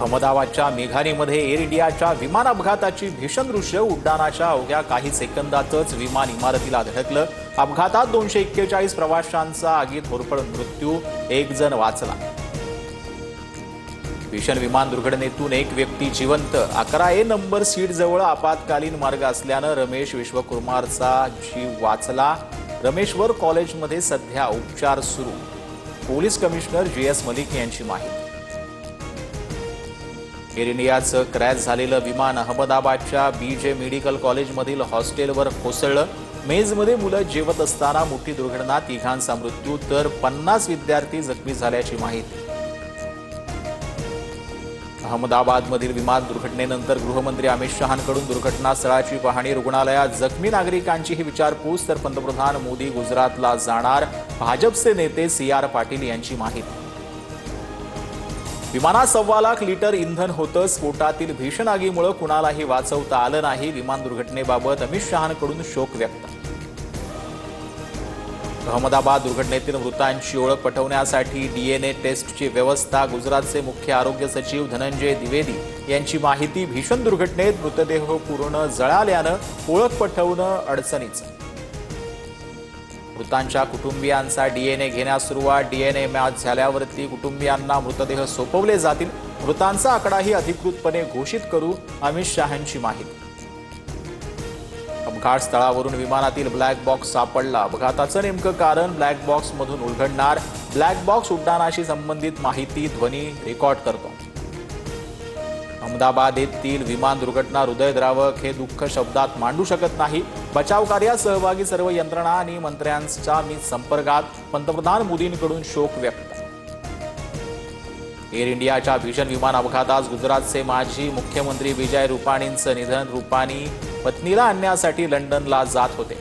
अहमदाबादच्या मेघानीमध्ये air इंडियाच्या विमान अपघाताची भीषण दृश्य. उड्डाणाच्या अवघ्या काही सेकंदातच विमान इमारतीला धडकलं. अपघातात 241 प्रवाशांचा आगीत होरपळून मृत्यू, 1 जण वाचला. भीषण विमान दुर्घटनेतून एक व्यक्ती जिवंत. 11A नंबर सीट जवळ आपत्कालीन मार्ग असल्यानं रमेश विश्वकुमारचा जीव वाचला. रमेशवर कॉलेजमध्ये सध्या उपचार सुरू. पोलीस कमिशनर GS मलिक यांची माहिती. एअर इंडियाचं क्रॅश झालेलं विमान अहमदाबादच्या BJ मेडिकल कॉलेजमधील हॉस्टेलवर कोसळलं. मेजमध्ये मुलं जेवत असताना मोठी दुर्घटना. 3घांचा मृत्यू तर 50 विद्यार्थी जखमी झाल्याची माहिती. अहमदाबादमधील विमान दुर्घटनेनंतर गृहमंत्री अमित शहांकडून दुर्घटनास्थळाची पाहणी, रुग्णालयात जखमी नागरिकांचीही विचारपूस. तर पंतप्रधान मोदी गुजरातला जाणार. भाजपचे नेते CR पाटील यांची माहिती. विमानात 1.25 लाख लिटर इंधन होतं. स्फोटातील भीषण आगीमुळे कुणालाही वाचवता आलं नाही. विमान दुर्घटनेबाबत अमित शहांकडून शोक व्यक्त. अहमदाबाद दुर्घटनेतील मृतांची ओळख पटवण्यासाठी DNA टेस्टची व्यवस्था. गुजरातचे मुख्य आरोग्य सचिव धनंजय द्विवेदी यांची माहिती. भीषण दुर्घटनेत मृतदेह पूर्ण जळाल्यानं ओळख पटवणं अडचणीचं. मृतांच्या कुटुंबियांचा DNA घेण्यास सुरुवात. DNA मॅच झाल्यावरती कुटुंबियांना मृतदेह सोपवले जातील. मृतांचा आकडाही अधिकृतपणे घोषित करू, अमित शहांची माहिती. अपघात स्थळावरून विमानातील ब्लॅक बॉक्स सापडला. अपघाताचं नेमकं कारण ब्लॅक बॉक्समधून उलगडणार. ब्लॅक बॉक्स उड्डाणाशी संबंधित माहिती ध्वनी रेकॉर्ड करतो. अहमदाबाद येथील विमान दुर्घटना हृदयद्रावक. हे दुःख शब्दात मांडू शकत नाही. बचाव कार्यात सहभागी सर्व यंत्रणा आणि मंत्र्यांच्या मी संपर्कात. पंतप्रधान मोदींकडून शोक व्यक्त. एअर इंडियाच्या भीषण विमान अपघातात गुजरातचे माजी मुख्यमंत्री विजय रुपाणींचं निधन. रुपाणी पत्नीला आणण्यासाठी लंडनला जात होते.